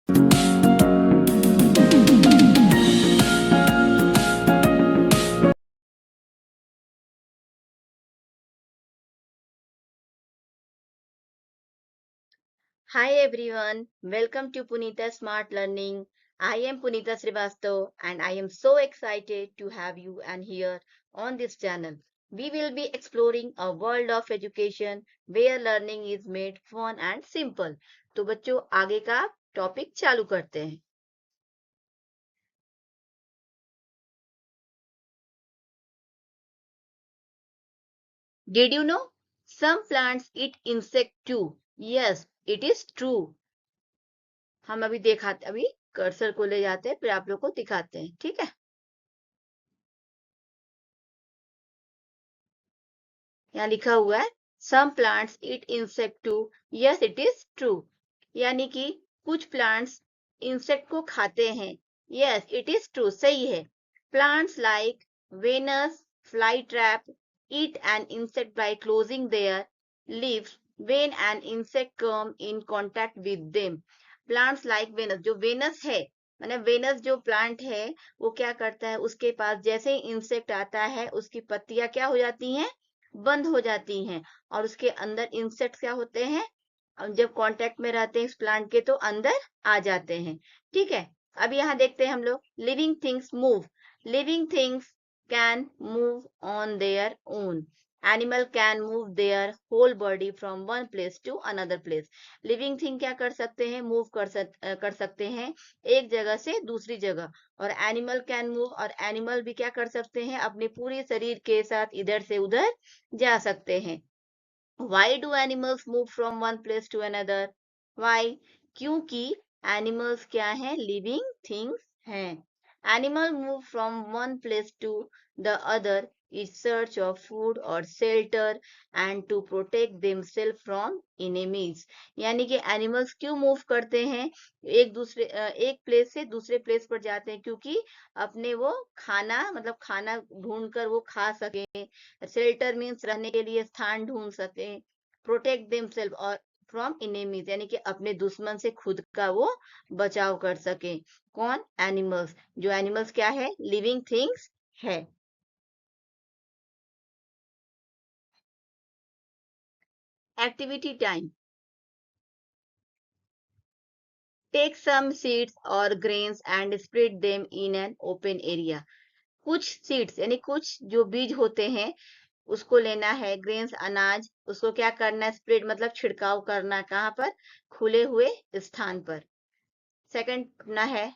Hi everyone, welcome to Punita Smart Learning. I am Punita Srivastav and I am so excited to have you and here on this channel. We will be exploring a world of education where learning is made fun and simple. तो बच्चों आगे का topic चालू करते हैं. Did you know some plants eat insect too? Yes, it is true. हम अभी cursor को ले जाते हैं फिर आप लोग को दिखाते हैं, ठीक है? यहाँ लिखा हुआ है some plants eat insect too. Yes it is true. यानी कि कुछ प्लांट्स इंसेक्ट को खाते हैं. यस इट इज ट्रू, सही है. Plants like Venus fly trap eat an insect by closing their leaves when an insect come in contact with them. Plants like Venus, जो Venus है मतलब वेनस जो plant है वो क्या करता है, उसके पास जैसे ही इंसेक्ट आता है उसकी पत्तियां क्या हो जाती हैं, बंद हो जाती हैं और उसके अंदर इंसेक्ट्स क्या होते हैं, जब कांटेक्ट में रहते हैं इस प्लांट के तो अंदर आ जाते हैं. ठीक है. अब यहाँ देखते हैं हम लोग living things move. Living things can move on their own. Animal can move their whole body from one place to another place. Living thing क्या कर सकते हैं, मूव कर सकते हैं एक जगह से दूसरी जगह. और एनिमल कैन मूव, और एनिमल भी क्या कर सकते हैं, अपने पूरे शरीर के साथ इधर से उधर जा सकते हैं. Why do animals move from one place to another? Why? क्योंकि animals क्या हैं, living things हैं. Animal move from one place to the other in search of food or shelter and to protect themselves from enemies. यानी कि animals क्यों move करते हैं, एक प्लेस से दूसरे प्लेस पर जाते हैं क्योंकि अपने वो खाना मतलब खाना ढूंढ कर वो खा सके. शेल्टर मीन्स रहने के लिए स्थान ढूंढ सके. प्रोटेक्ट देमसेल्फ और फ्रॉम इनेमीज यानी कि अपने दुश्मन से खुद का वो बचाव कर सके. कौन, एनिमल्स. जो एनिमल्स क्या है, लिविंग थिंग्स है. Activity time. Take some seeds और grains and spread them in an open area. कुछ सीड्स यानी कुछ जो बीज होते हैं उसको लेना है, ग्रेन्स अनाज, उसको क्या करना है, स्प्रेड मतलब छिड़काव करना. कहाँ पर, खुले हुए स्थान पर. सेकंड अपना है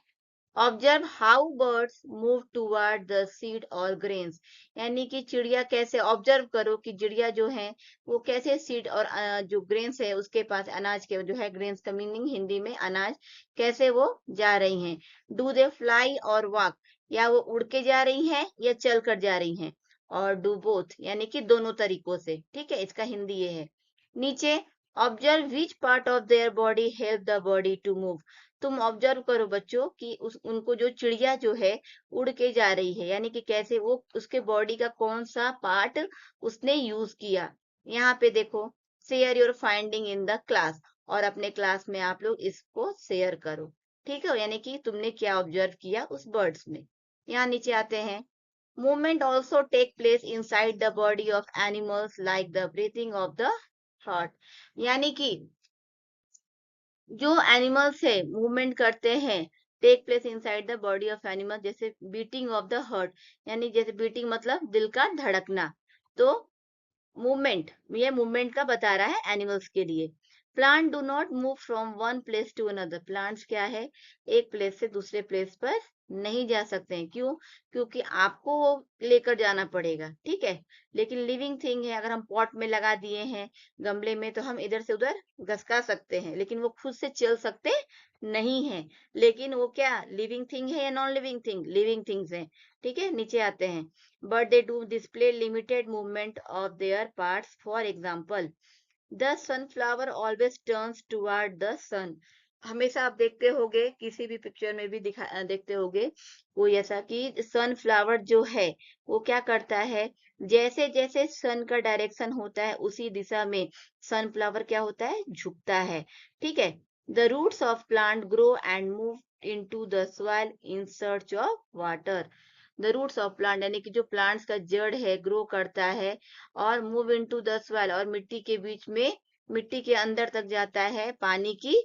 observe how birds move toward the seed और ग्रेन्स. यानी कि चिड़िया कैसे, ऑब्जर्व करो कि चिड़िया जो है वो कैसे सीड और जो ग्रेन्स है उसके पास, अनाज के जो है, ग्रेन्स का मीनिंग हिंदी में अनाज, कैसे वो जा रही हैं. डू दे फ्लाई और वॉक, या वो उड़ के जा रही हैं या चल कर जा रही हैं. और डू बोथ यानी कि दोनों तरीकों से. ठीक है, इसका हिंदी ये है. नीचे observe which part of their body help the body to move. तुम ऑब्जर्व करो बच्चों कि उनको जो चिड़िया जो है उड़ के जा रही है यानी कि कैसे वो उसके बॉडी का कौन सा पार्ट उसने यूज किया. यहाँ पे देखो share your finding in the class, और अपने क्लास में आप लोग इसको शेयर करो. ठीक है, यानी कि तुमने क्या ऑब्जर्व किया उस बर्ड्स में. यहाँ नीचे आते हैं movement also take place inside the body of animals like the breathing of the heart. यानी कि जो एनिमल्स है मूवमेंट करते हैं, take place inside the body of animal, जैसे बीटिंग ऑफ द हार्ट यानी जैसे बीटिंग मतलब दिल का धड़कना. तो मूवमेंट, ये मूवमेंट का बता रहा है एनिमल्स के लिए. Plant do not move from one place to another. Plants क्या है, एक प्लेस से दूसरे प्लेस पर नहीं जा सकते हैं. क्यों, क्योंकि आपको वो लेकर जाना पड़ेगा. ठीक है. लेकिन लिविंग थिंग है, अगर हम पॉट में लगा दिए हैं, गमले में, तो हम इधर से उधर घसका सकते हैं, लेकिन वो खुद से चल सकते नहीं है. लेकिन वो क्या लिविंग थिंग है या non living thing, living things है. ठीक है, नीचे आते हैं but they do display limited movement of their parts. For example, the sunflower always turns toward the sun. हमेशा आप देखते होगे, किसी भी पिक्चर में भी देखते होगे कोई ऐसा कि सनफ्लावर जो है वो क्या करता है, जैसे जैसे सन का डायरेक्शन होता है उसी दिशा में सनफ्लावर क्या होता है, झुकता है. ठीक है. The roots of plant grow and move into the soil in search of water. The roots of plant यानी कि जो plants का जड़ है ग्रो करता है और move into the soil और मिट्टी के बीच में मिट्टी के अंदर तक जाता है पानी की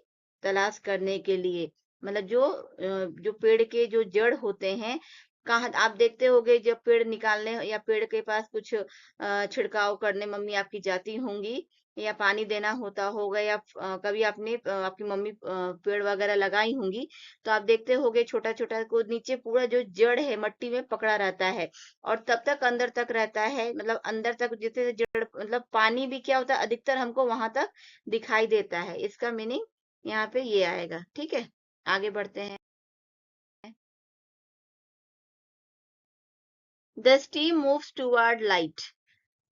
तलाश करने के लिए। मतलब जो पेड़ के जो जड़ होते हैं कहाँ आप देखते होगे जब पेड़ निकालने या पेड़ के पास कुछ छिड़काव करने मम्मी आपकी जाती होंगी या पानी देना होता होगा या कभी आपने आपकी मम्मी पेड़ वगैरह लगाई होंगी तो आप देखते होंगे छोटा छोटा को नीचे पूरा जो जड़ है मिट्टी में पकड़ा रहता है और तब तक अंदर तक रहता है मतलब अंदर तक जितने जड़ मतलब पानी भी क्या होता है अधिकतर हमको वहां तक दिखाई देता है इसका मीनिंग यहाँ पे ये आएगा ठीक है आगे बढ़ते हैं the steam moves toward light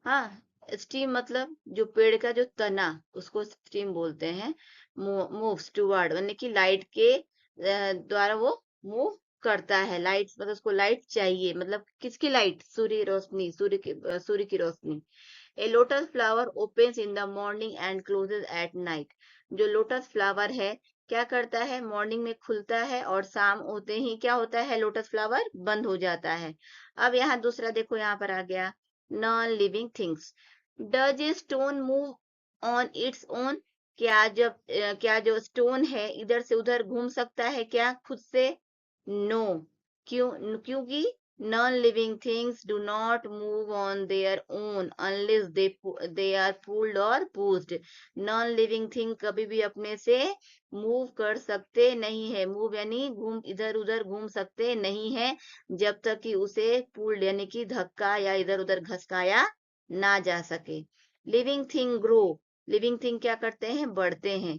हाँ स्टीम मतलब जो पेड़ का जो तना उसको स्टीम बोलते हैं मूव्स टुवर्ड यानी कि लाइट के द्वारा वो मूव करता है लाइट मतलब उसको लाइट चाहिए मतलब किसकी लाइट सूर्य रोशनी सूर्य की रोशनी a lotus flower opens in the morning and closes at night जो लोटस फ्लावर है क्या करता है मॉर्निंग में खुलता है और शाम होते ही क्या होता है लोटस फ्लावर बंद हो जाता है अब यहाँ दूसरा देखो यहाँ पर आ गया non living things does a stone move on its own क्या जो स्टोन है इधर से उधर घूम सकता है क्या खुद से नो क्योंकि non living things do not move on their own unless they are pulled और पुश्ड नॉन लिविंग थिंग कभी भी अपने से मूव कर सकते नहीं है मूव यानी घूम इधर उधर घूम सकते नहीं है जब तक कि उसे पुल्ड यानी कि धक्का या इधर उधर घसकाया ना जा सके living thing grow living thing क्या करते हैं बढ़ते हैं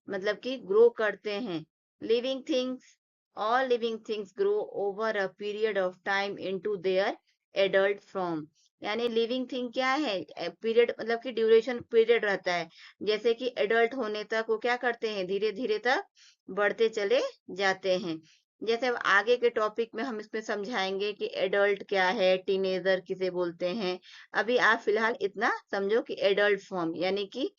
मतलब कि ग्रो करते हैं living things all living things grow over a period of time into their adult form यानी लिविंग थिंग क्या है पीरियड मतलब कि ड्यूरेशन पीरियड रहता है जैसे कि एडल्ट होने तक वो क्या करते हैं धीरे धीरे तक बढ़ते चले जाते हैं जैसे अब आगे के टॉपिक में हम इसमें समझाएंगे कि एडल्ट क्या है टीनेजर किसे बोलते हैं अभी आप फिलहाल इतना समझो कि एडल्ट फॉर्म यानी कि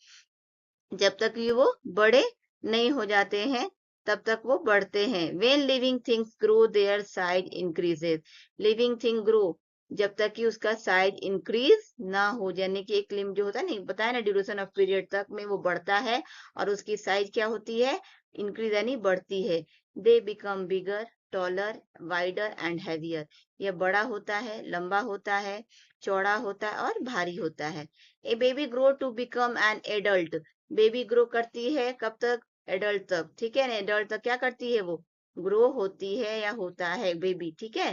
जब तक कि वो बड़े नहीं हो जाते हैं तब तक वो बढ़ते हैं when living things grow there size increases living thing grow जब तक कि उसका साइज इंक्रीज ना हो यानी कि एक लिम जो होता है ना बताया ना ड्यूरेशन ऑफ पीरियड तक में वो बढ़ता है और उसकी साइज क्या होती है इंक्रीज यानी बढ़ती है they become bigger taller wider and heavier यह बड़ा होता है लंबा होता है चौड़ा होता है और भारी होता है a baby grow to become an adult baby grow करती है कब तक एडल्ट तक ठीक है ना एडल्ट तक क्या करती है वो ग्रो होती है या होता है बेबी ठीक है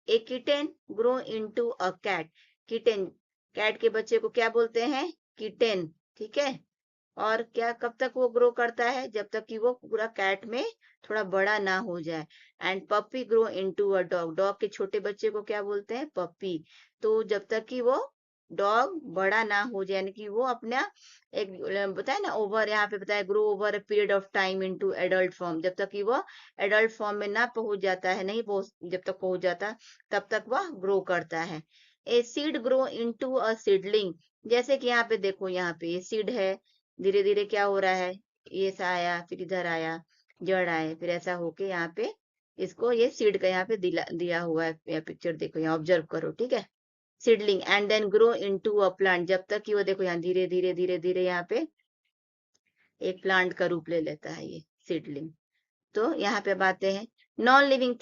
a kitten grow into a cat kitten cat के बच्चे को क्या बोलते हैं किटेन ठीक है और क्या कब तक वो ग्रो करता है जब तक कि वो पूरा कैट में थोड़ा बड़ा ना हो जाए and puppy grow into a dog dog के छोटे बच्चे को क्या बोलते हैं पप्पी तो जब तक कि वो डॉग बड़ा ना हो जाए यानी कि वो अपना एक बताया ना ओवर यहाँ पे बताया grow over a period of time into adult form जब तक कि वो एडल्ट फॉर्म में ना पहुंच जाता है नहीं पहुंच जब तक पहुंच जाता तब तक वह ग्रो करता है a seed grow into a seedling जैसे कि यहाँ पे देखो यहाँ पे ये सीड है धीरे धीरे क्या हो रहा है ये सा आया फिर इधर आया जड़ आए फिर ऐसा होके यहाँ पे इसको ये सीड का यहाँ पे दिया हुआ है पिक्चर देखो यहाँ ऑब्जर्व करो ठीक है seedling and then grow into a plant जब तक कि वो देखो यहाँ धीरे धीरे धीरे धीरे यहाँ पे एक प्लांट का रूप ले लेता है ये सीडलिंग तो यहाँ पे बातें हैं non living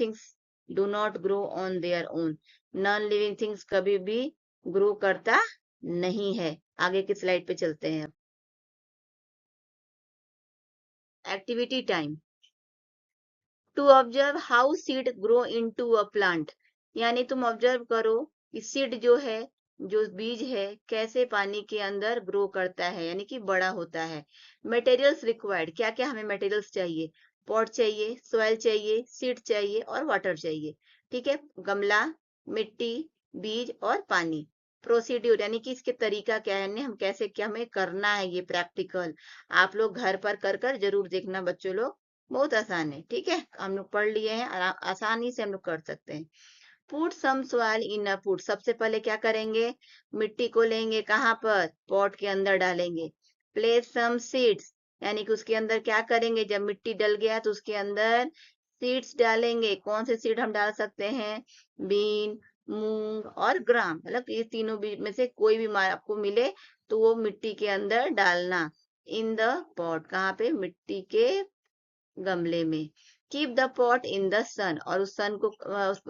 things do not grow on their own non living things कभी भी ग्रो करता नहीं है आगे की स्लाइड पे चलते हैं activity time to observe how seed grow into a plant यानी तुम ऑब्जर्व करो कि सीड जो है जो बीज है कैसे पानी के अंदर ग्रो करता है यानी कि बड़ा होता है मटेरियल्स रिक्वायर्ड क्या क्या हमें मटेरियल्स चाहिए पॉट चाहिए सॉइल चाहिए सीड चाहिए और वाटर चाहिए ठीक है गमला मिट्टी बीज और पानी प्रोसीड्यूर यानी कि इसके तरीका क्या है हम कैसे क्या हमें करना है ये प्रैक्टिकल आप लोग घर पर कर कर जरूर देखना बच्चों लोग बहुत आसान है ठीक है हम लोग पढ़ लिए हैं आसानी से हम लोग कर सकते हैं put some soil in a pot सबसे पहले क्या करेंगे मिट्टी को लेंगे कहाँ पर पॉट के अंदर डालेंगे प्लेस सम सीड्स यानी कि उसके अंदर क्या करेंगे, जब मिट्टी डल गया तो उसके अंदर सीड्स डालेंगे। कौन से सीड हम डाल सकते हैं, बीन, मूंग और ग्राम, मतलब ये तीनों बीज में से कोई भी आपको मिले तो वो मिट्टी के अंदर डालना। इन द पॉट, कहाँ पे, मिट्टी के गमले में। Keep the pot in the sun, और उस सन को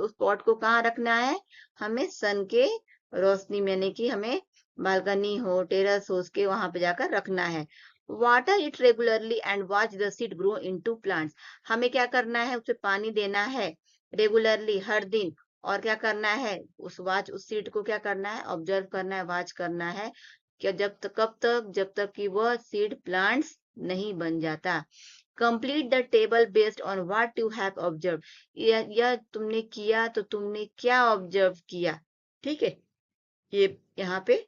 उस पॉट को कहाँ रखना है, हमें सन के रोशनी में, यानी कि हमें बालकनी हो, टेरेस हो, उसके वहां पे जाकर रखना है। Water it regularly and watch the seed grow into plants. हमें क्या करना है, उसे पानी देना है रेगुलरली, हर दिन। और क्या करना है, उस सीड को क्या करना है, ऑब्जर्व करना है, वॉच करना है। क्या, जब तक, कब तक, जब तक कि वह सीड प्लांट्स नहीं बन जाता। Complete the table based on what you have observe. यह तुमने किया तो तुमने क्या ऑब्जर्व किया, ठीक है। ये यहाँ पे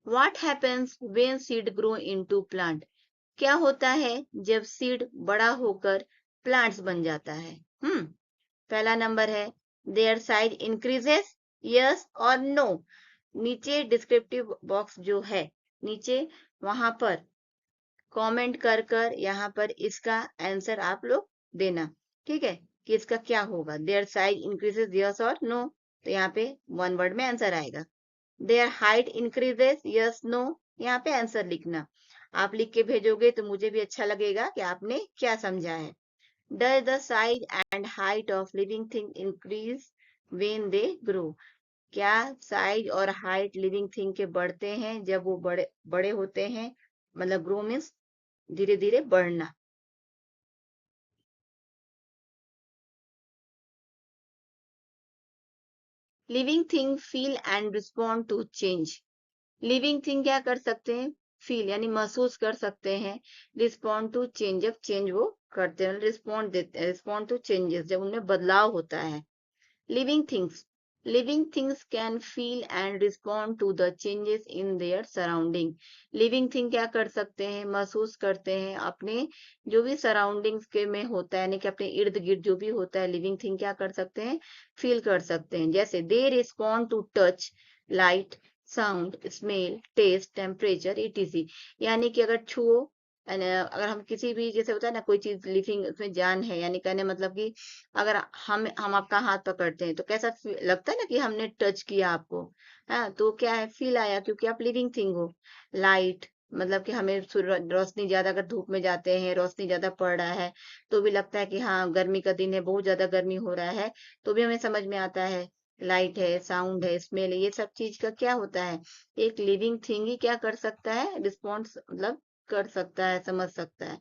what happens when seed grow into plant, क्या होता है जब सीड बड़ा होकर प्लांट्स बन जाता है। पहला नंबर है, देयर साइज इंक्रीजेस, यस और नो। नीचे डिस्क्रिप्टिव बॉक्स जो है नीचे, वहां पर कमेंट कर कर यहाँ पर इसका आंसर आप लोग देना, ठीक है, कि इसका क्या होगा। देयर साइज इंक्रीजेस, यस और नो, तो यहाँ पे वन वर्ड में आंसर आएगा। Their height increases, yes no, यहाँ पे आंसर लिखना। आप लिख के भेजोगे तो मुझे भी अच्छा लगेगा कि आपने क्या समझा है। Does the size and height of living thing increase when they grow, क्या साइज और हाइट लिविंग थिंग के बढ़ते हैं जब वो बड़े बड़े होते हैं, मतलब ग्रो मीन्स धीरे धीरे बढ़ना। Living thing feel and respond to change. Living thing क्या कर सकते हैं, फील यानी महसूस कर सकते हैं, रिस्पॉन्ड टू चेंज जब चेंज वो करते हैं, रिस्पॉन्ड देते हैं, रिस्पॉन्ड टू चेंजेस जब उनमें बदलाव होता है। Living things, living things can feel and respond to the changes in their surrounding. Living thing क्या कर सकते हैं, महसूस करते हैं अपने जो भी सराउंडिंग्स के में होता है, यानी कि अपने इर्द गिर्द जो भी होता है, लिविंग थिंग क्या कर सकते हैं, फील कर सकते हैं। जैसे they respond to touch, light, sound, smell, taste, temperature, etc. यानी कि अगर छुओ, अगर हम किसी भी, जैसे होता है ना, कोई चीज लिविंग, उसमें जान है, यानी कहने मतलब कि अगर हम आपका हाथ पकड़ते हैं तो कैसा लगता है ना कि हमने टच किया आपको, हाँ, तो क्या है, फील आया, क्योंकि आप लिविंग थिंग हो। लाइट, मतलब कि हमें रोशनी ज्यादा, अगर धूप में जाते हैं, रोशनी ज्यादा पड़ रहा है तो भी लगता है कि हाँ गर्मी का दिन है, बहुत ज्यादा गर्मी हो रहा है, तो भी हमें समझ में आता है। लाइट है, साउंड है, स्मेल है, ये सब चीज का क्या होता है, एक लिविंग थिंग ही क्या कर सकता है, रिस्पॉन्स मतलब कर सकता है, समझ सकता है।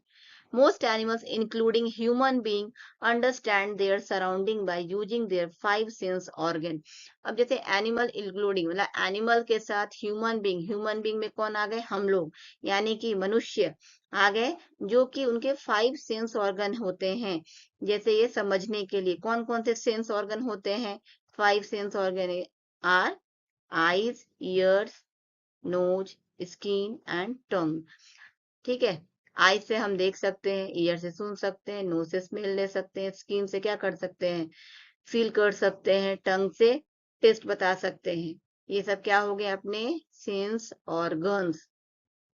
Most animals, including human being, understand their surrounding by using their five sense organ. अब जैसे एनिमल इंक्लूडिंग, मतलब एनिमल के साथ ह्यूमन बीइंग, ह्यूमन बीइंग में कौन आ गए, हम लोग, यानी कि मनुष्य आ गए, जो कि उनके फाइव सेंस ऑर्गन होते हैं। जैसे ये समझने के लिए कौन कौन से सेंस ऑर्गन होते हैं, five sense organ are eyes, ears, nose, skin and tongue, ठीक है। आई से हम देख सकते हैं, ईयर से सुन सकते हैं, नोज से स्मेल ले सकते हैं, स्किन से क्या कर सकते हैं, फील कर सकते हैं, टंग से टेस्ट बता सकते हैं। ये सब क्या हो गए अपने sense organs.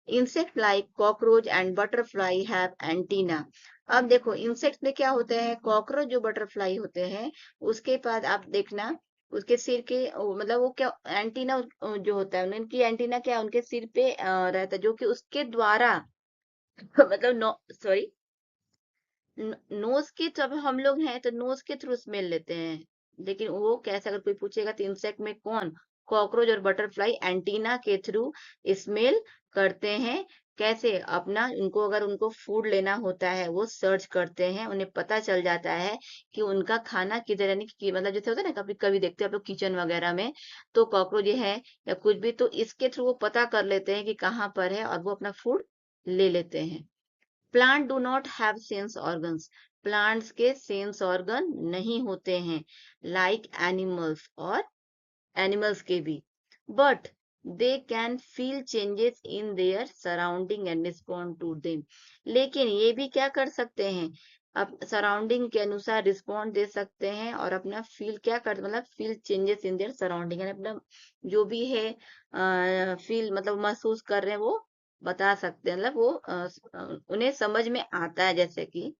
Insect like cockroach and butterfly have antenna. अब देखो इंसेक्ट में क्या होते हैं, कॉकरोच जो बटरफ्लाई होते हैं उसके पास आप देखना, उसके सिर के मतलब वो क्या एंटीना जो होता है, उनकी एंटीना क्या उनके सिर पे रहता है, जो कि उसके द्वारा मतलब नो, सॉरी, नोज के, जब हम लोग हैं तो नोज के थ्रू स्मेल लेते हैं, लेकिन वो कैसे, अगर कोई पूछेगा तो इंसेक्ट में कौन, कॉकरोच और बटरफ्लाई एंटीना के थ्रू स्मेल करते हैं। कैसे, अपना उनको, अगर उनको फूड लेना होता है वो सर्च करते हैं, उन्हें पता चल जाता है कि उनका खाना किधर, यानी कि मतलब जैसे होता है ना, कभी कभी देखते हैं आप लोग किचन वगैरह में, तो कॉकरोच ये है या कुछ भी, तो इसके थ्रू वो पता कर लेते हैं कि कहाँ पर है और वो अपना फूड ले लेते हैं। Plant do not have sense organs, plants के सेंस ऑर्गन नहीं होते हैं, लाइक एनिमल्स, और एनिमल्स के भी, but they can feel changes in their surrounding and respond to them. लेकिन ये भी क्या कर सकते हैं, अब सराउंडिंग के अनुसार रिस्पॉन्ड दे सकते हैं और अपना फील क्या कर, मतलब feel changes in their surrounding, अपना जो भी है फील मतलब महसूस कर रहे हैं वो बता सकते हैं, मतलब वो उन्हें समझ में आता है। जैसे कि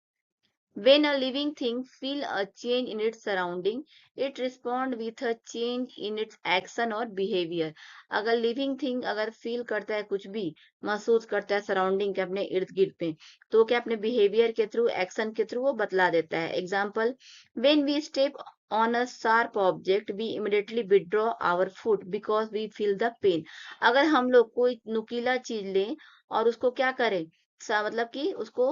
when a living thing feel a change in its surrounding, it respond with a change in its action or behavior. अगर लिविंग थिंग अगर फील करता है कुछ भी, महसूस करता है सराउंडिंग के अपने इर्द गिर्द में, तो क्या अपने बिहेवियर के थ्रू, एक्शन के थ्रू वो बतला देता है। Example, when we step on a sharp object, we immediately withdraw our foot because we feel the pain. अगर हम लोग कोई नुकीला चीज लें और उसको क्या करें, मतलब कि उसको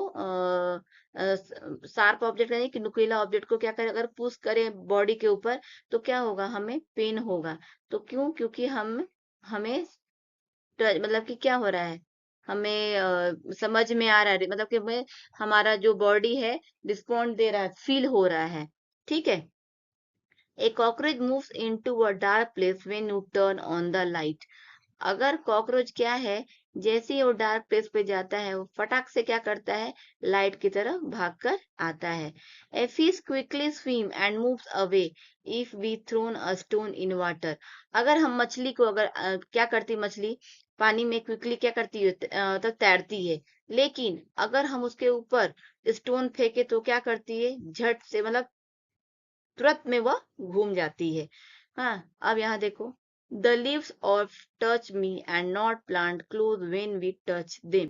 शार्प ऑब्जेक्ट यानी कि नुकीला ऑब्जेक्ट को क्या करें, अगर पुश करें बॉडी के ऊपर, तो क्या होगा, हमें पेन होगा। तो क्यों, क्योंकि हम हमें मतलब कि क्या हो रहा है, हमें समझ में आ रहा है, मतलब कि हमें हमारा जो बॉडी है रिस्पॉन्ड दे रहा है, फील हो रहा है। ठीक है। A cockroach moves into a dark place when you turn on the light. अगर कॉकरोच क्या है, जैसे ही वो डार्क प्लेस पे जाता है, वो फटाक से क्या करता है, लाइट की तरफ भागकर आता है। A fish quickly swim and moves away if we thrown a stone in water. अगर हम मछली को अगर क्या करती मछली, पानी में क्विकली क्या करती है, तो तैरती है। लेकिन अगर हम उसके ऊपर स्टोन फेंके तो क्या करती है, झट से, मतलब तुरंत में वह घूम जाती है। हाँ, अब यहाँ देखो, the leaves of touch me and not plant close when we touch them.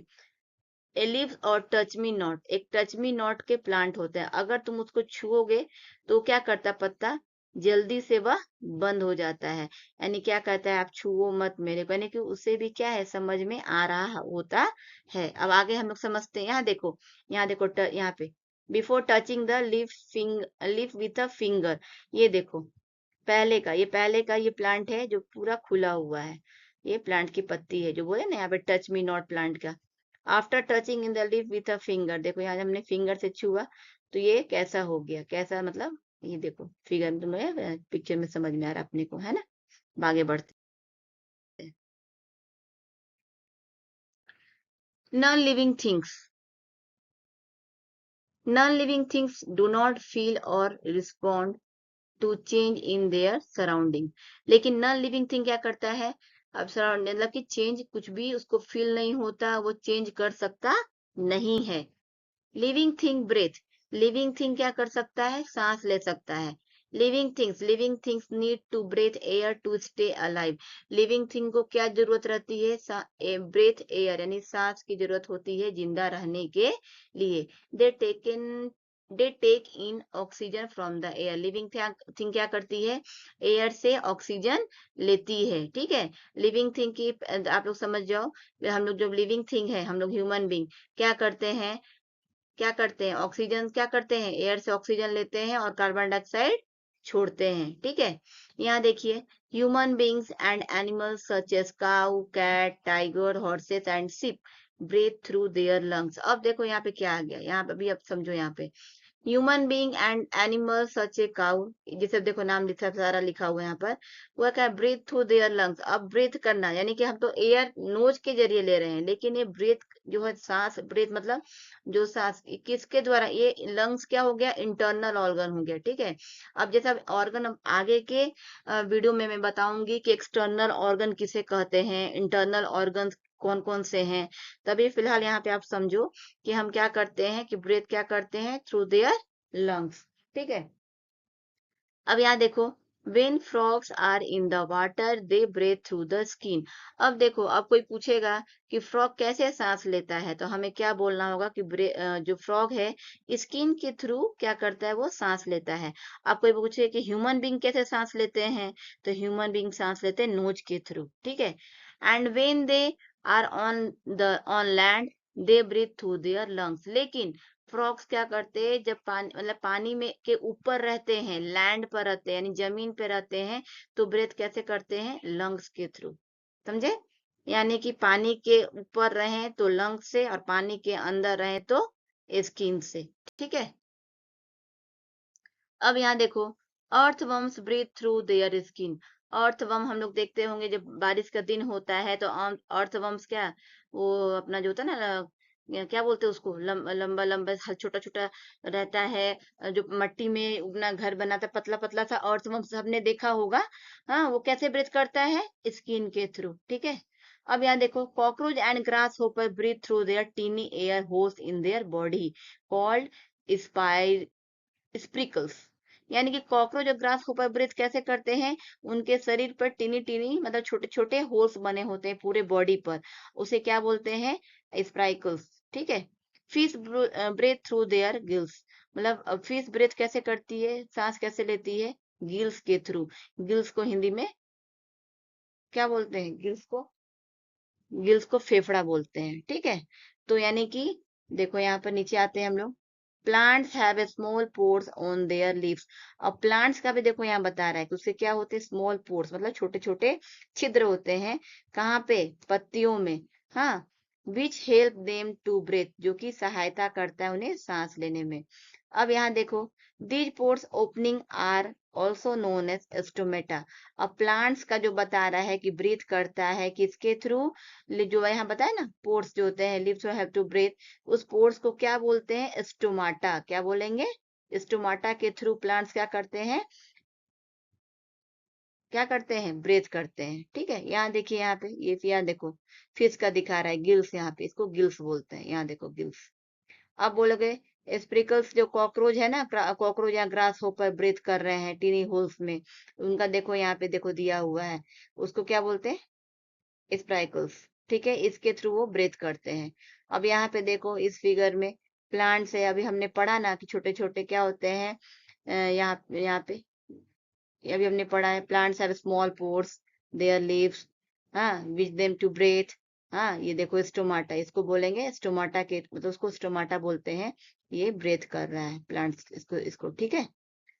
A leaves और टच मी नॉट, एक टच मी नॉट के प्लांट होते हैं, अगर तुम उसको छुओगे तो क्या करता है, पत्ता जल्दी से वह बंद हो जाता है। यानी क्या कहता है, आप छुओ मत मेरे को, यानी कि उसे भी क्या है, समझ में आ रहा होता है। अब आगे हम लोग समझते हैं। यहाँ देखो, यहाँ देखो, यहाँ पे before touching the leaf with a finger. ये देखो, पहले का ये प्लांट है जो पूरा खुला हुआ है। ये प्लांट की पत्ती है जो बोले ना यहाँ पे, टच मी नॉट प्लांट का। After touching in the leaf with a finger, देखो यहाँ हमने फिंगर से छुआ तो ये कैसा हो गया, कैसा मतलब, ये देखो फिगर तुम्हें पिक्चर में समझ में आ रहा है अपने को, है ना। आगे बढ़ते हैं। Non living things, non living things do not feel और respond to change in their surrounding. लेकिन नॉन लिविंग थिंग क्या करता है, अब सराउंड मतलब कि चेंज कुछ भी उसको फील नहीं होता, वो चेंज कर सकता नहीं है। Living thing breathe, living thing क्या कर सकता है, सांस ले सकता है। Living things need to breathe air to stay alive. Living thing को क्या जरूरत रहती है, ब्रेथ एयर यानी सांस की जरूरत होती है जिंदा रहने के लिए। They taken they take in oxygen from the air. Living thing क्या करती है, एयर से ऑक्सीजन लेती है। ठीक है। लिविंग थिंग की आप लोग समझ जाओ, हम लोग जो लिविंग थिंग है, हम लोग ह्यूमन बींग क्या करते हैं, ऑक्सीजन क्या करते हैं, एयर से ऑक्सीजन लेते हैं और कार्बन डाइऑक्साइड छोड़ते हैं। ठीक है। यहाँ देखिए, human beings and animals such as cow, cat, tiger, horses and sheep breathe through their lungs. अब देखो यहाँ पे क्या आ गया, यहाँ पे भी अब समझो, यहाँ पे human being and animal such a cow, जैसे देखो नाम लिखा सारा लिखा हुआ है यहाँ पर, वह क्या, ब्रीथ थ्रू देयर लंग्स। अब ब्रीथ करना यानी कि हम तो एयर नोज के जरिए ले रहे हैं, लेकिन ये ब्रीथ जो है, सांस, ब्रीथ मतलब जो सांस किसके द्वारा, ये लंग्स क्या हो गया, इंटरनल ऑर्गन हो गया। ठीक है। अब जैसा ऑर्गन आगे के वीडियो में मैं बताऊंगी कि एक्सटर्नल ऑर्गन किसे कहते हैं, इंटरनल ऑर्गन कौन कौन से हैं। तभी फिलहाल यहाँ पे आप समझो कि हम क्या करते हैं, कि ब्रेथ क्या करते हैं, थ्रू देयर लंग्स। ठीक है। अब यहाँ देखो, when frogs are in the water they breathe through the skin. अब देखो, अब कोई पूछेगा कि फ्रॉग कैसे सांस लेता है, तो हमें क्या बोलना होगा कि जो फ्रॉग है स्किन के थ्रू क्या करता है, वो सांस लेता है। अब कोई पूछे कि ह्यूमन बींग कैसे सांस लेते हैं, तो ह्यूमन बींग सांस लेते हैं नोज के थ्रू। ठीक है। And when they are on land they breathe through their lungs. लेकिन फ्रॉग्स क्या करते हैं, जब पानी मतलब पानी में के ऊपर रहते हैं, लैंड पर रहते हैं यानी जमीन पे रहते हैं, तो ब्रेथ कैसे करते हैं, लंग्स के थ्रू। समझे, यानी कि पानी के ऊपर रहें तो लंग्स से, और पानी के अंदर रहें तो स्किन से। ठीक है। अब यहाँ देखो, earthworms breathe through their skin. Earthworm हम लोग देखते होंगे, जब बारिश का दिन होता है तो अर्थवर्म्स क्या, वो अपना जो होता है ना, क्या बोलते हैं उसको, लंबा लंबा छोटा छोटा रहता है, जो मट्टी में अपना घर बनाता है, पतला पतला सा अर्थवर्म सबने देखा होगा। हाँ, वो कैसे ब्रीथ करता है, स्किन के थ्रू। ठीक है। अब यहाँ देखो, cockroach and grasshopper breathe through their tiny air holes in their body called spiracles. यानी कि कॉकरोच और ग्रास होपर ब्रीथ कैसे करते हैं, उनके शरीर पर टीनी टीनी मतलब छोटे छोटे होल्स बने होते हैं पूरे बॉडी पर, उसे क्या बोलते हैं, स्प्राइकल्स। ठीक है। Fish breathe through their gills, मतलब फिश ब्रेथ कैसे करती है, सांस कैसे लेती है, गिल्स के थ्रू। गिल्स को हिंदी में क्या बोलते हैं, गिल्स को, गिल्स को फेफड़ा बोलते हैं। ठीक है। तो यानी कि देखो यहाँ पर नीचे आते हैं हम लोग, plants have a small pores on their leaves. अब प्लांट्स का भी देखो यहाँ बता रहा है कि उससे क्या होते हैं, स्मॉल पोर्स मतलब छोटे छोटे छिद्र होते हैं, कहाँ पे, पत्तियों में। हाँ, which help them to breathe, जो कि सहायता करता है उन्हें सांस लेने में। अब यहाँ देखो, these pores opening are also known as stomata. अब प्लांट्स का जो बता रहा है कि ब्रीथ करता है किसके थ्रू, जो यहाँ बताया ना, पोर्स जो होते हैं, लिव्स हैव टू ब्रीथ, उस पोर्स को क्या बोलते हैं, स्टोमाटा। क्या बोलेंगे, स्टोमाटा के थ्रू प्लांट्स क्या करते हैं, क्या करते हैं, ब्रेथ करते हैं। ठीक है। यहाँ देखिए, यहाँ पे ये यहाँ देखो, फिश का दिखा रहा है गिल्स, यहाँ पे इसको गिल्स बोलते हैं, यहाँ देखो गिल्स। अब बोलोगे, स्प्रिकल्स जो कॉकरोच है ना, कॉकरोच या ग्रास होपर ब्रीथ कर रहे हैं टीनी होल्स में, उनका देखो यहाँ पे देखो दिया हुआ है, उसको क्या बोलते हैं, स्प्राइकल्स। ठीक है, इसके थ्रू वो ब्रेथ करते हैं। अब यहाँ पे देखो इस फिगर में प्लांट्स है, अभी हमने पढ़ा ना कि छोटे छोटे क्या होते हैं, यहाँ यहाँ पे अभी हमने पढ़ा है, plants have small pores, there leaves, हाँ, विच देम टू ब्रेथ। हाँ, ये देखो स्टोमाटा, इसको बोलेंगे स्टोमाटा के, मतलब उसको स्टोमाटा बोलते हैं, ये ब्रेथ कर रहा है प्लांट्स, इसको इसको। ठीक है।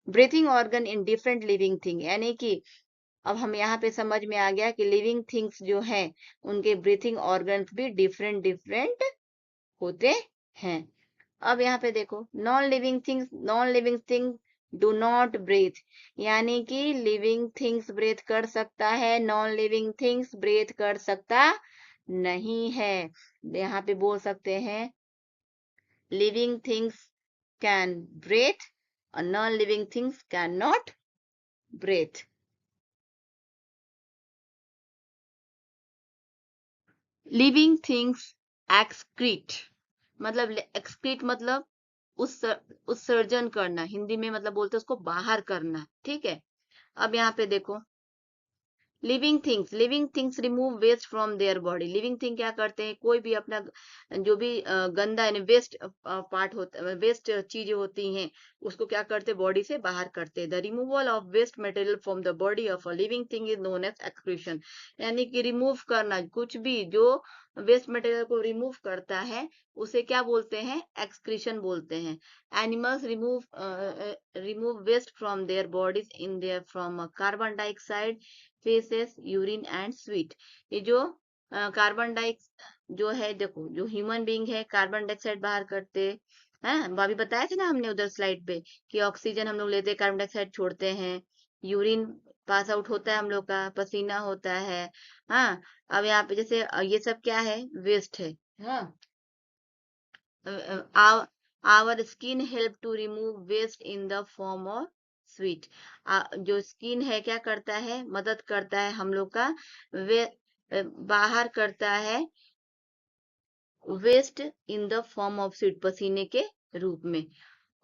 Breathing organ in different living thing, यानी कि अब हम यहाँ पे समझ में आ गया कि लिविंग थिंग्स जो हैं उनके ब्रीथिंग ऑर्गन्स भी डिफरेंट डिफरेंट होते हैं। अब यहाँ पे देखो, non living thing do not breathe, यानी कि लिविंग थिंग्स ब्रीथ कर सकता है, नॉन लिविंग थिंग्स ब्रीथ कर सकता नहीं है। यहाँ पे बोल सकते हैं, लिविंग थिंग्स कैन ब्रीथ और non living things can not breathe. Living things excrete, मतलब एक्सक्रीट मतलब उत्सर्जन करना, हिंदी में मतलब बोलते हैं उसको बाहर करना। ठीक है। अब यहाँ पे देखो, living things remove waste from their body. Living thing क्या करते हैं, कोई भी अपना जो भी गंदा यानी वेस्ट पार्ट होता है, वेस्ट चीजें होती हैं, उसको क्या करते हैं, बॉडी से बाहर करते हैं। The removal of waste material from the body of a living thing is known as excretion, यानी कि रिमूव करना, कुछ भी जो वेस्ट मटेरियल को रिमूव करता है उसे क्या बोलते हैं, एक्सक्रीशन बोलते हैं। Animals remove waste from their bodies in their from carbon dioxide, faeces, urine and sweat. ये जो कार्बन डाइऑक्साइड जो है, देखो जो ह्यूमन बीइंग है कार्बन डाइऑक्साइड बाहर करते हैं, अभी बताया था ना हमने उधर स्लाइड पे कि ऑक्सीजन हम लोग लेते हैं, कार्बन डाइऑक्साइड छोड़ते हैं, यूरिन पास आउट होता है हम लोग का, पसीना होता है। हाँ, अब यहाँ पे जैसे ये सब क्या है, वेस्ट है। हाँ, our our skin help to remove waste in the form of sweat। जो स्किन है क्या करता है, मदद करता है हम लोग का, वे बाहर करता है waste in the form of sweat, पसीने के रूप में।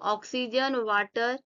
Oxygen, water,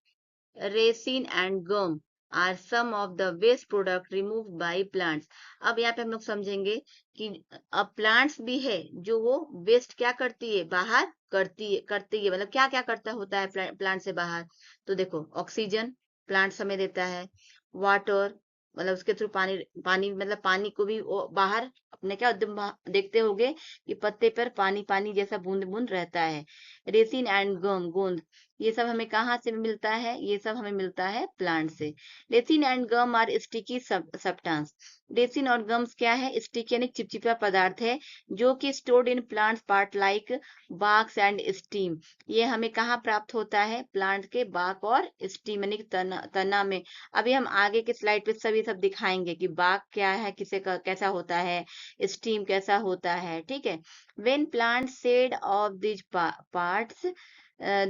resin and gum are some of the waste product removed by plants. अब यहाँ पे हम लोग समझेंगे कि अब प्लांट्स भी है जो वो वेस्ट क्या करती है, बाहर करती है मतलब क्या क्या करता होता है प्लांट से बाहर। तो देखो, ऑक्सीजन प्लांट्स हमें देता है, वाटर मतलब उसके थ्रू पानी, पानी मतलब पानी को भी वो बाहर अपने क्या देखते होगे कि पत्ते पर पानी पानी जैसा बूंद बूंद रहता है। रेसिन एंड गम, गोंद, ये सब हमें कहाँ से मिलता है, ये सब हमें मिलता है प्लांट से। Resin and gum are sticky substance. Resin और गम्स क्या है, स्टिकी यानी चिपचिपा पदार्थ है, जो कि stored in plants part like बाक्स एंड स्टीम। ये हमें कहाँ प्राप्त होता है, प्लांट के बाक और स्टीम यानी तना में। अभी हम आगे के स्लाइड पे सभी सब दिखाएंगे कि बाक क्या है, कैसा होता है, स्टीम कैसा होता है। ठीक है। When plant shed off this parts,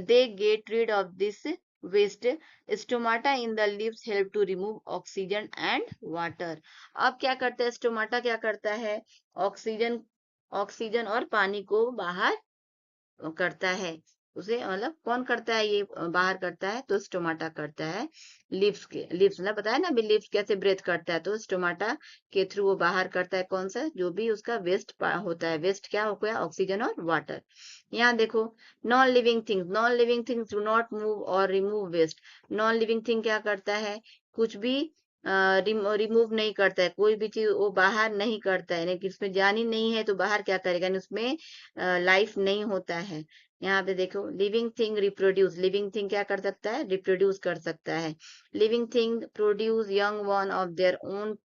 they get rid of this waste. Stomata in the leaves help to remove oxygen and water. अब क्या करता है स्टोमाटा, क्या करता है, ऑक्सीजन ऑक्सीजन और पानी को बाहर करता है। उसे मतलब कौन करता है ये, बाहर करता है तो स्टोमाटा करता है। लिप्स ना बताया ना अभी, लिप्स कैसे ब्रेथ करता है, तो स्टोमाटा के थ्रू वो बाहर करता है कौन सा, जो भी उसका वेस्ट होता है। वेस्ट क्या हो गया, ऑक्सीजन और वाटर। यहाँ देखो, non living things do not move और remove waste. Non living thing क्या करता है, कुछ भी रिमूव नहीं करता है, कोई भी चीज वो बाहर नहीं करता है, यानी कि उसमें जान ही नहीं है तो बाहर क्या करेगा, यानी उसमें लाइफ नहीं होता है। यहाँ पे देखो, living thing reproduce, living thing क्या कर सकता है, रिप्रोड्यूस कर सकता है। Living thing produce young one of their own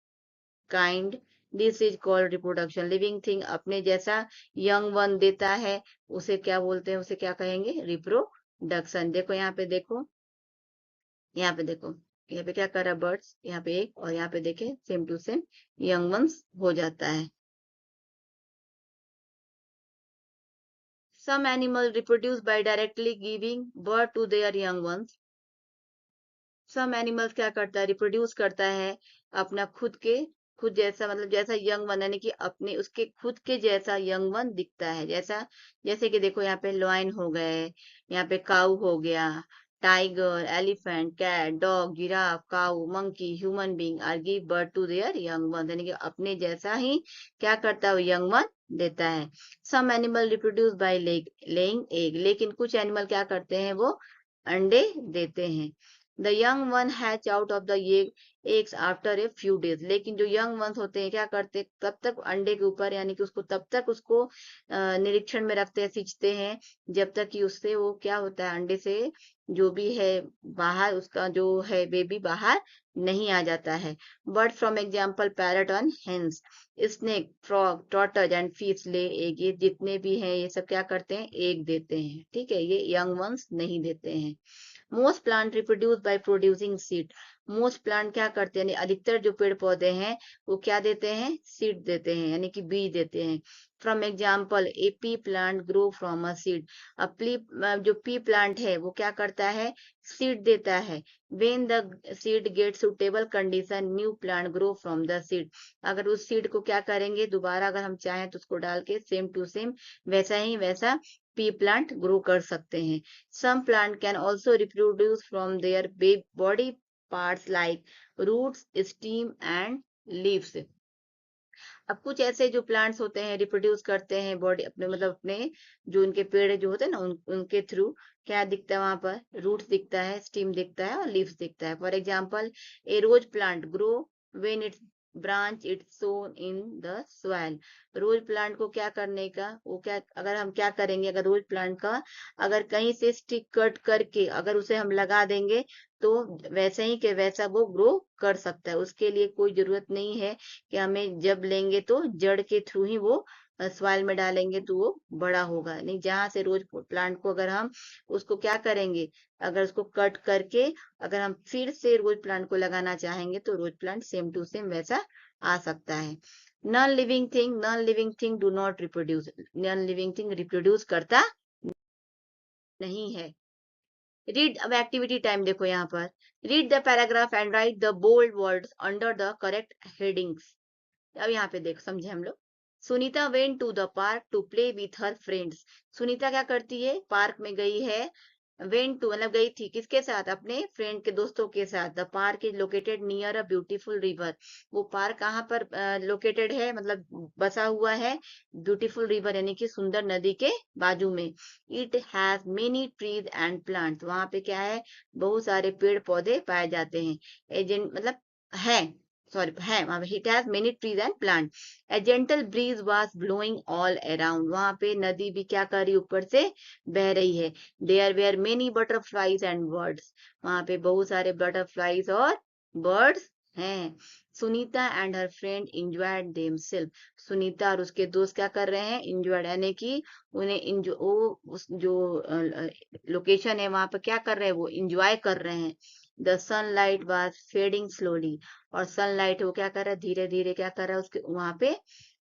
kind, this is called reproduction. Living thing अपने जैसा यंग वन देता है, उसे क्या बोलते हैं, उसे क्या कहेंगे, रिप्रोडक्शन। देखो यहाँ पे देखो, यहाँ पे देखो, यहाँ पे क्या कर रहा है बर्ड्स, यहाँ पे एक, और यहाँ पे देखे same to same young ones हो जाता है। Some animals reproduce by directly giving birth to their young ones. Some animals क्या करता है, रिप्रोड्यूस करता है अपना खुद जैसा, मतलब जैसा यंग वन, यानी कि अपने उसके खुद के जैसा यंग वन दिखता है। जैसा, जैसे कि देखो यहाँ पे लॉयन हो गए, यहाँ पे काऊ हो गया, tiger, elephant, cat, dog, giraffe, cow, monkey, human being are give birth to their young one, यानी कि अपने जैसा ही क्या करता है, वो यंग वन देता है। Some animal reproduce by laying egg, लेकिन कुछ एनिमल क्या करते हैं, वो अंडे देते हैं। The young one hatch out of the eggs after a few days, लेकिन जो यंग वंस होते हैं क्या करते, तब तक अंडे के ऊपर, यानी कि उसको तब तक उसको निरीक्षण में रखते हैं, सींचते हैं, जब तक कि उससे वो क्या होता है, अंडे से जो भी है बाहर, उसका जो है बेबी बाहर नहीं आ जाता है। Bird from example parrot on hence, snake, frog, tortoise and fish ले एग, ये जितने भी हैं ये सब क्या करते हैं, एग देते हैं। ठीक है, ये यंग वंस नहीं देते हैं। Most plant reproduce by producing seed, most plant क्या करते हैं, यानी अधिकतर जो पेड़ पौधे हैं वो क्या देते हैं, सीड देते हैं, यानी कि बीज देते हैं। From example, A P plant grow from a seed, अब जो पी प्लांट है वो क्या करता है, सीड देता है। When the seed get suitable condition, new plant grow from the seed, अगर उस सीड को क्या करेंगे, दोबारा अगर हम चाहें तो उसको डाल के सेम टू सेम वैसा ही वैसा पी प्लांट ग्रो कर सकते हैं। Some plant can also reproduce from their body parts like roots, stem and leaves. अब कुछ ऐसे जो प्लांट्स होते हैं रिप्रोड्यूस करते हैं बॉडी अपने, मतलब अपने जो उनके पेड़ जो होते हैं ना उनके थ्रू क्या दिखता है, वहां पर रूट्स दिखता है, स्टीम दिखता है और लीव्स दिखता है। For example, a rose plant grow when its branch its sown in the soil. Rose plant को क्या करने का, वो क्या, अगर हम क्या करेंगे, अगर रोज प्लांट का अगर कहीं से स्टिक कट करके अगर उसे हम लगा देंगे तो वैसे ही के वैसा वो ग्रो कर सकता है। उसके लिए कोई जरूरत नहीं है कि हमें जब लेंगे तो जड़ के थ्रू ही वो सॉइल में डालेंगे तो वो बड़ा होगा नहीं। जहां से रोज प्लांट को अगर हम उसको क्या करेंगे, अगर उसको कट करके अगर हम फिर से रोज प्लांट को लगाना चाहेंगे तो rose plant same to same वैसा आ सकता है। Non living thing do not reproduce, non living thing reproduce करता नहीं है। रीड, अब एक्टिविटी टाइम देखो यहाँ पर, read the paragraph and write the bold words under the correct headings. अब यहाँ पे देख समझे हम लोग। Sunita went to the park to play with her friends, Sunita क्या करती है, पार्क में गई है। वेंट टू मतलब गई थी किसके साथ, अपने फ्रेंड के दोस्तों के साथ। The park is located near a beautiful river, वो पार्क कहाँ पर लोकेटेड है, मतलब बसा हुआ है ब्यूटीफुल रिवर यानी कि सुंदर नदी के बाजू में। It has many trees and plants, वहां पे क्या है, बहुत सारे पेड़ पौधे पाए जाते हैं। एजेंट मतलब है, सॉरी है, it has many trees and plant. A gentle breeze was blowing all around, वहां पे नदी भी क्या कर रही, ऊपर से बह रही है। There were many butterflies and birds, वहां पे बहुत सारे बटरफ्लाईज और बर्ड्स हैं। Sunita and her friend enjoyed themselves, Sunita और उसके दोस्त क्या कर रहे हैं, इंजॉयड यानी कि उन्हें उस जो लोकेशन है वहां पर क्या कर रहे हैं, वो इंजॉय कर रहे हैं। The sunlight was fading slowly, और सनलाइट वो क्या कर रहा है, धीरे धीरे क्या कर रहा है, उसके वहां पे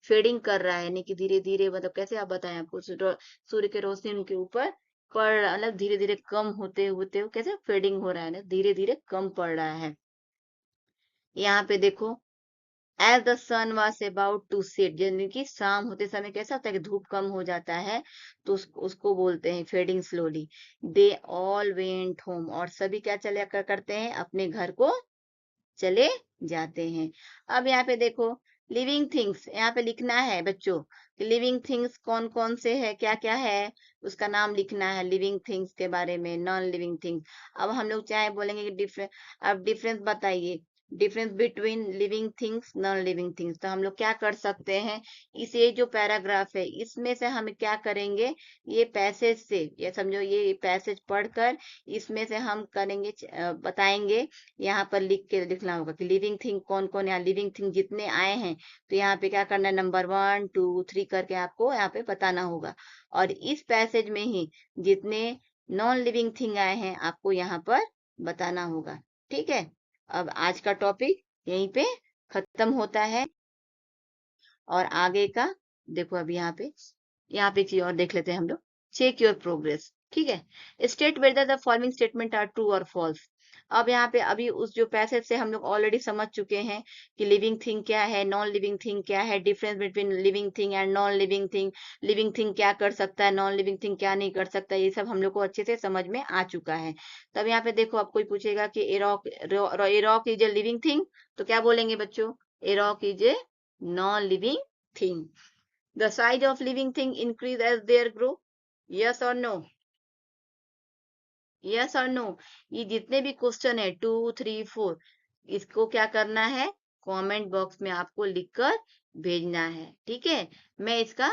फेडिंग कर रहा है, यानी कि धीरे धीरे, मतलब कैसे आप बताएं आपको, सूर्य की रोशनी उनके ऊपर पड़ रहा, मतलब धीरे धीरे कम होते होते वो कैसे फेडिंग हो रहा है ना, धीरे धीरे कम पड़ रहा है। यहाँ पे देखो, as the sun was about to set, यानी कि शाम होते समय कैसा होता है कि धूप कम हो जाता है, तो उसको बोलते हैं fading slowly. They all went home, और सभी क्या चले करते हैं, अपने घर को चले जाते हैं। अब यहाँ पे देखो, लिविंग थिंग्स यहाँ पे लिखना है बच्चों, कि लिविंग थिंग्स कौन कौन से है, क्या क्या है, उसका नाम लिखना है लिविंग थिंग्स के बारे में, नॉन लिविंग थिंग्स। अब हम लोग चाहे बोलेंगे कि डिफरेंस, अब डिफरेंस बताइए, difference between living things non living things. तो हम लोग क्या कर सकते हैं, इस ये जो पैराग्राफ है इसमें से हम क्या करेंगे, ये पैसेज से, ये समझो ये पैसेज पढ़कर इसमें से हम करेंगे, बताएंगे। यहाँ पर लिख के लिखना होगा कि लिविंग थिंग कौन कौन, यहाँ लिविंग थिंग जितने आए हैं, तो यहाँ पे क्या करना है, नंबर 1 2 3 करके आपको यहाँ पे बताना होगा। और इस पैसेज में ही जितने नॉन लिविंग थिंग आए हैं आपको यहाँ पर बताना होगा। ठीक है, अब आज का टॉपिक यहीं पे खत्म होता है, और आगे का देखो, अब यहाँ पे एक चीज और देख लेते हैं हम लोग। चेक योर प्रोग्रेस, ठीक है। State whether the following statement are true और फॉल्स। अब यहाँ पे अभी उस जो पैसेज से हम लोग ऑलरेडी समझ चुके हैं कि लिविंग थिंग क्या है, नॉन लिविंग थिंग क्या है, difference between living thing and non living thing, living thing क्या कर सकता है, नॉन लिविंग थिंग क्या नहीं कर सकता, ये सब हम लोग को अच्छे से समझ में आ चुका है। तब यहाँ पे देखो, अब कोई पूछेगा कि a rock is a living thing, तो क्या बोलेंगे बच्चों, a rock is a non living thing. The size of living thing increase as they grow. Yes or no? Yes or no? ये जितने भी क्वेश्चन है 2 3 4, इसको क्या करना है, कमेंट बॉक्स में आपको लिखकर भेजना है। ठीक है, मैं इसका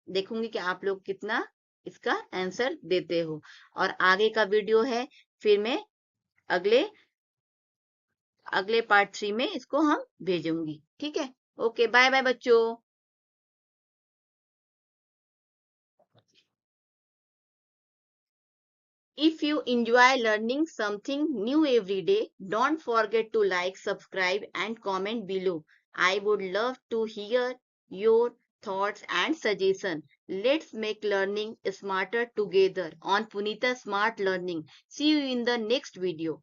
देखूंगी कि आप लोग कितना इसका आंसर देते हो। और आगे का वीडियो है, फिर मैं अगले अगले पार्ट 3 में इसको हम भेजूंगी। ठीक है, ओके, बाय बाय बच्चों। If you enjoy learning something new every day, don't forget to like, subscribe, and comment below. I would love to hear your thoughts and suggestions. Let's make learning smarter together on Punita Smart Learning. See you in the next video.